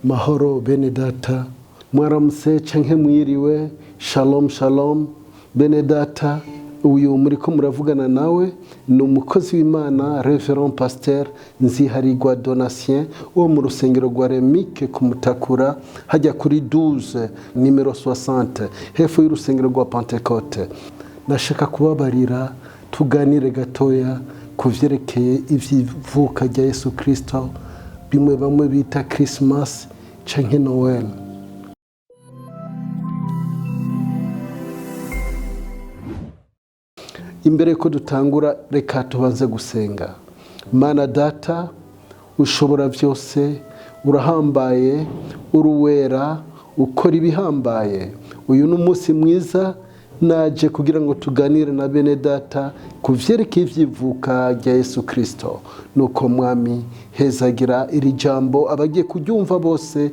Mahoro bene data, mwaramutse canke mwiriwe, shalom shalom bene data. Uyu muriko muravugana nawe ni umukozi w'Imana Reverend Pasteur Nziharigwa Donatien wo mu rusengero rwa Remike ku Mutakura hajya kuri 12 numero 60 hepfo y'urusengero rwa Pentecote. Nashaka kubabarira tuganire gatoya kuvyerekeye ivyivuka rya Yesu Kristo, bimwe bamwe bita Christmas canke Noel. Imbere ko dutangura reka tubanze gusenga. Mana data ushobora byose, urahambaye, uruwera, ukora ibihambaye. Uyu ni umunsi mwiza naje kugira ngo tuganire na bene data kuvyerekeye ivyivuka rya Yesu Kristo. Nuko mwami hezagira iri jambo abagiye kuryumva bose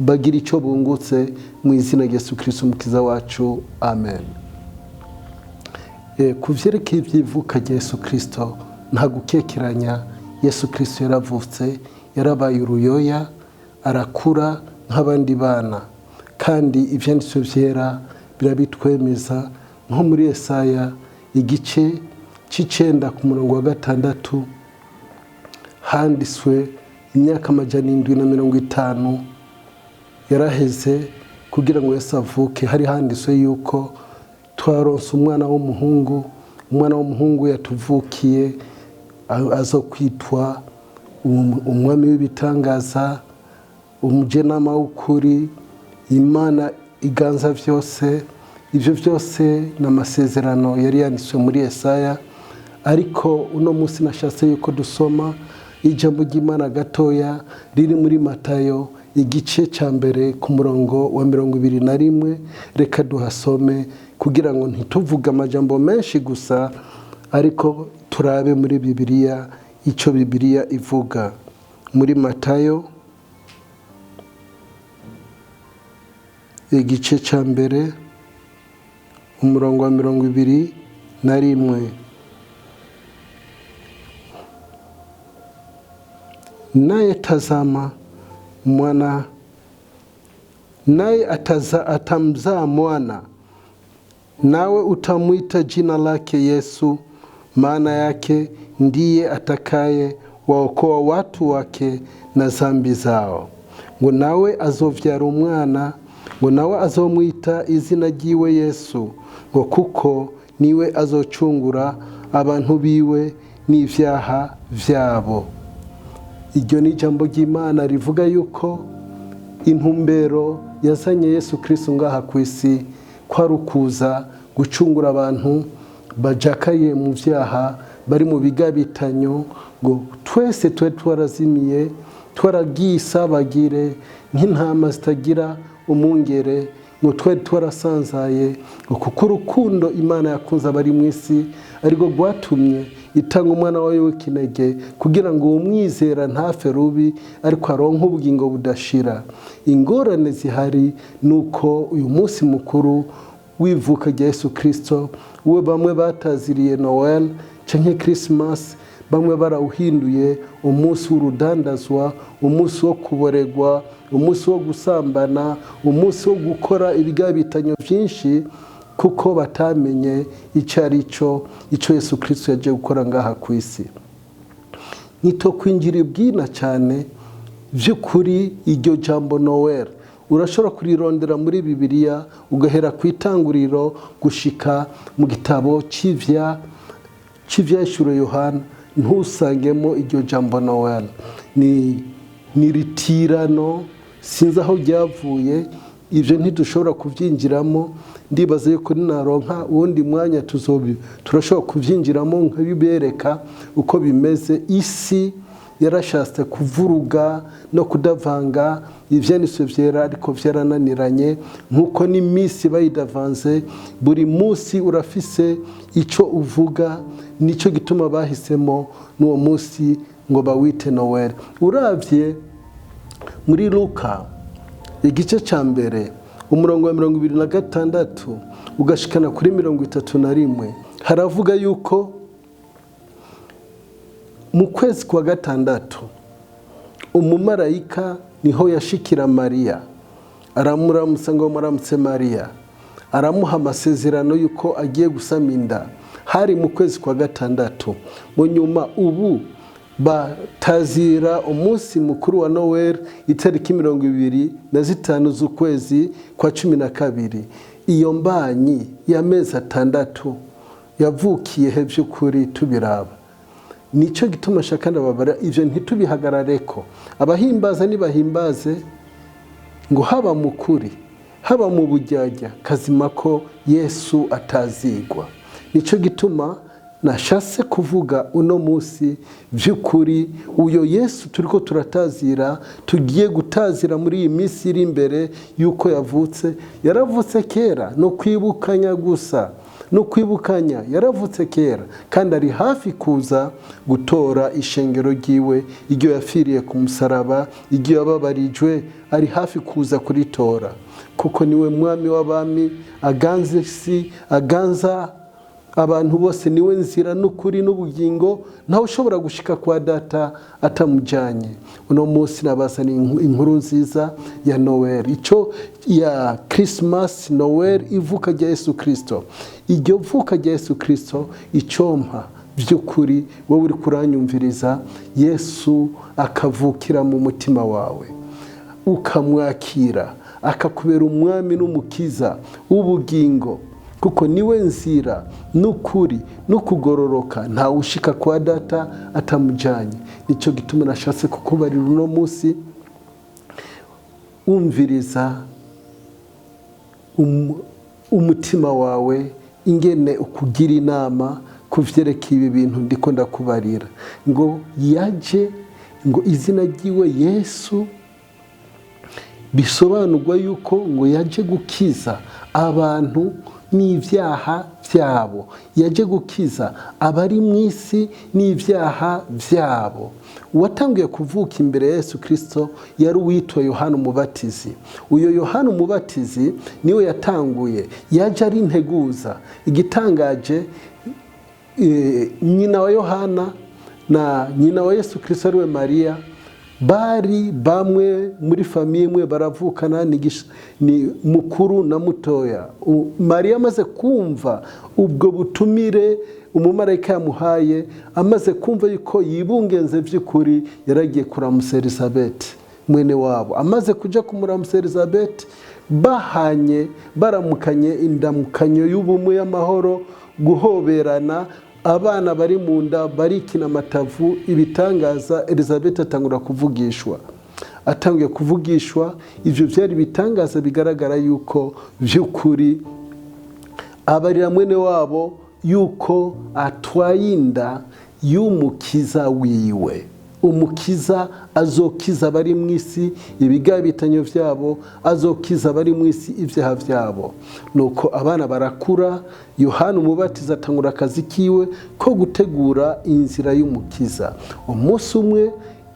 bagira ico bungutse mu izina rya Yesu Kristo umukiza wacu, amen. Kuvyerekeye ivyivuka rya Yesu Kristo nta gukekeranya. Yesu Kristo yaravutse, yarabaye uruyoya, arakura nk'abandi bana, kandi ivyanditswe vyera birabitwemeza nko muri Yesaya igice c'9 ku murongo wa 6 handitswe imyaka 750 yaraheze kugira ngo Yesu avuke. Hari handitswe yuko twaronse umwana w'umuhungu yatuvukiye, azokwitwa umwami w'ibitangaza, umujenama w'ukuri, Imana iganza vyose. Ivyo vyose n'amasezerano yari yanditswe muri Yesaya. Ariko uno munsi nashatse yuko dusoma ijambo ry'Imana gatoya riri muri Matayo igice ca mbere ku murongo wa 21. Reka duhasome kugira ngo ntituvuge amajambo menshi gusa, ariko turabe muri Bibiliya ico Bibiliya ivuga. Muri Matayo igice ca mbere umurongo wa 21. Naye tazama mwana, naye atamzaa mwana, nawe utamwita jina lake Yesu, maana yake ndiye atakaye waokoa watu wake na zambi zao. Ngo nawe azovyara umwana, ngo nawe azomwita izina ryiwe Yesu, ngo kuko niwe azocungura abantu biwe n'ivyaha vyabo. Iryo ni ijambo ry'Imana rivuga yuko intumbero yazanye Yesu Kristo ngaha kw'isi kwari ukuza gucungura abantu bajakaye mu vyaha, bari mu bigabitanyo, ngo twese twe twarazimiye, twaragiye isabagire nk'intama zitagira umungere, ngo twe twarasanzaye, ngo kuko urukundo Imana yakunze abari mu isi ariko rwatumye itanga umwana wayo w'ikinege kugira ngo umwizera ntapfe rubi ariko aronke ubugingo budashira. Ingorane zihari nuko uyu munsi mukuru w'ivuka rya Yesu Kristo we bamwe bataziriye Noel canke Christmas, bamwe barawuhinduye umunsi w'urudandazwa, umunsi wo kuboregwa, umunsi wo gusambana, umunsi wo gukora ibigabitanyo vyinshi, kuko batamenye ico Yesu Kristo yaje gukora ngaha kw'isi. Nito kwinjira ibwina cyane vy'ukuri iryo jambo Noel urashobora kurirondera muri Bibiliya ugahera ku itanguriro gushika mu gitabo c'ivyashuro Yohana, ntusangemo iryo jambo Noel. Ni ritirano, sinzi aho ryavuye. Ivyo ntidushobora kuvyinjiramo. Ndibaza yuko ninaronka uwundi mwanya turashobora kuvyinjiramo nkabibereka uko bimeze. Isi yarashatse kuvuruga no kudavanga ivyanditswe vyera, ariko vyarananiranye. Nkuko n'imisi bayidavanze, buri munsi urafise ico uvuga, nico gituma bahisemo n'uwo munsi ngo bawite Noel. Uravye muri Luka igice ca mbere umurongo wa 26 ugashikana kuri 31, haravuga yuko mu kwezi kwa 6 umumarayika niho yashikira Mariya, aramuramutsa ngo muramutse Mariya, aramuha amasezerano yuko agiye gusama inda. Hari mu kwezi kwa gatandatu. Mu nyuma ubu batazira umunsi mukuru wa Noel itariki 25 z'ukwezi kwa 12. Iyo mbanyi y'amezi 6 yavukiye he by'ukuri tubiraba. Nico gituma shakanda babara ivyo ntitubihagarareko. Abahimbaza nibahimbaze ngo haba mukuri haba mu bujyajya kazima ko Yesu atazigwa. Nico gituma nashase kuvuga uno musi by'ukuri uyo Yesu turiko turatazira, tugiye gutazira muri iyi minsi iri imbere yuko yavutse. Yaravutse kera, no kwibukanya gusa, no kwibukanya. Yaravutse kera kandi ari hafi kuza gutora ishengero ryiwe, iryo yafiriye ku musaraba, iryo yababarijwe, ari hafi kuza kuritora, kuko niwe mwami w'abami, aganza isi, aganza abantu bose. Niwe nzira n'ukuri n'ubugingo, ntawe ushobora gushika kwa data atamujanye. Uno munsi nabasani inkuru nziza ya Noel, ico ya Christmas, Noel, ivuka rya Yesu Kristo. Iryo vuka rya Yesu Kristo icompa by'ukuri wowe uri kuranyumviriza, Yesu akavukira mu mutima wawe, ukamwakira, akakubera umwami n'umukiza w'ubugingo, kuko niwe nzira n'ukuri n'ukugororoka, nta ushika kwa data atamujanye. Nico gituma nashatse kukubarira uno munsi, umviriza umutima wawe ingene ukugira inama kuvyerekeye ibi bintu ndiko ndakubarira. Ngo yaje, ngo izina ryiwe Yesu bisobanurwa yuko ngo yaje gukiza abantu n'ivyaha vyabo, yaje gukiza abari mu isi n'ivyaha vyabo. Uwatangiye kuvuka imbere ya Yesu Kristo yari uwitwa Yohana Umubatizi. Uyo Yohana Umubatizi niwe yatanguye, yaje ari integuza. Igitangaje, nyina wa Yohana na nyina wa Yesu Kristo ariwe Mariya bari bamwe muri famiye imwe, baravukana, ni mukuru na mutoya. Mariya amaze kumva ubwo butumire umumarayika yamuhaye, amaze kumva yuko yibungenze by'ukuri, yaragiye kuramutsa Elizabeth mwene wabo. Amaze kuja kumuramutsa Elizabeth, bahanye baramukanye indamukanyo y'ubumwe y'amahoro, guhoberana, abana bari mu nda barikina amatavu, ibitangaza. Elizabeth atangura kuvugishwa. Atangiye kuvugishwa, ivyo byari bitangaza bigaragara yuko by'ukuri abarira mwene wabo yuko atwaye inda y'umukiza wiwe. Umukiza azokiza abari mu isi ibigabitanyo vyabo, azokiza abari mu isi ivyaha vyabo. Nuko abana barakura, Yohana Umubatiza atangura akazi kiwe ko gutegura inzira y'umukiza. Umunsi umwe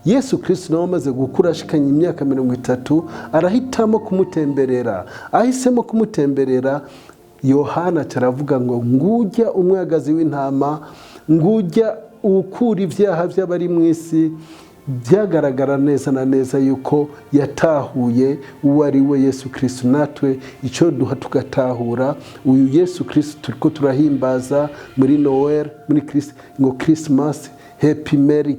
Yesu Kristo nawe amaze gukura, ashikanye imyaka 30, arahitamo kumutemberera. Ahisemo kumutemberera, Yohana taravuga ngo ngujya umwagazi w'intama, ngujya ukura ivyaha by'abari mu isi. Byagaragara neza na neza yuko yatahuye uwo ari we Yesu Kristo. Natwe ico duha tugatahura uyu Yesu Kristo turiko turahimbaza muri Noel, muri ngo Christmas, Happy Merry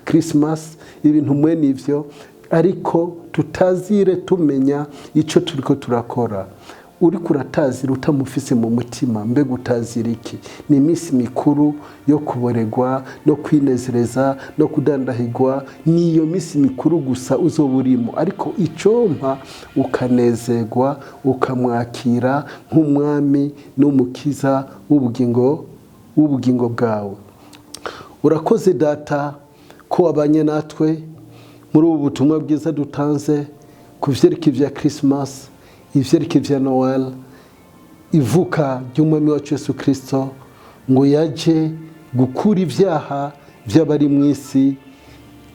Christmas, ibintu mwene ivyo, ariko tutazire tumenya ico turiko turakora. Uri kuratazira utamufise mu mutima, mbega utazira iki? Ni iminsi mikuru yo kuboregwa no kwinezereza no kudandahigwa. Ni iyo minsi mikuru gusa uzoburimo, ariko icompa ukanezerwa, ukamwakira nk'umwami n'umukiza w'ubugingo bwawe. Urakoze data ko wabanye natwe muri ubu butumwa bwiza dutanze kuvyerekeye vya Christmas, ivyerekeye vya Noel, ivuka ry'umwami wacu Yesu Kristo, ngo yaje gukura ivyaha by'abari mu isi,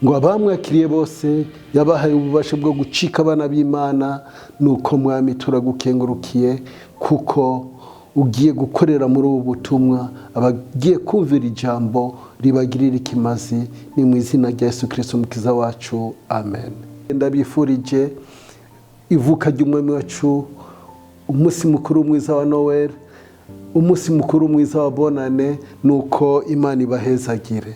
ngo abamwakiriye bose yabahaye ububasha bwo gucika abana b'Imana. Nuko mwami turagukengurukiye kuko ugiye gukorera muri ubu butumwa abagiye kumvira ijambo ribagirira ikimazi. Ni mu izina rya Yesu Kristo umukiza wacu, amen. ndabifurije ivuka ry'umwami wacu, umusi mukuru mwiza wa Noel, umusi mukuru mwiza wa bonane, nuko Imana ibahezagire.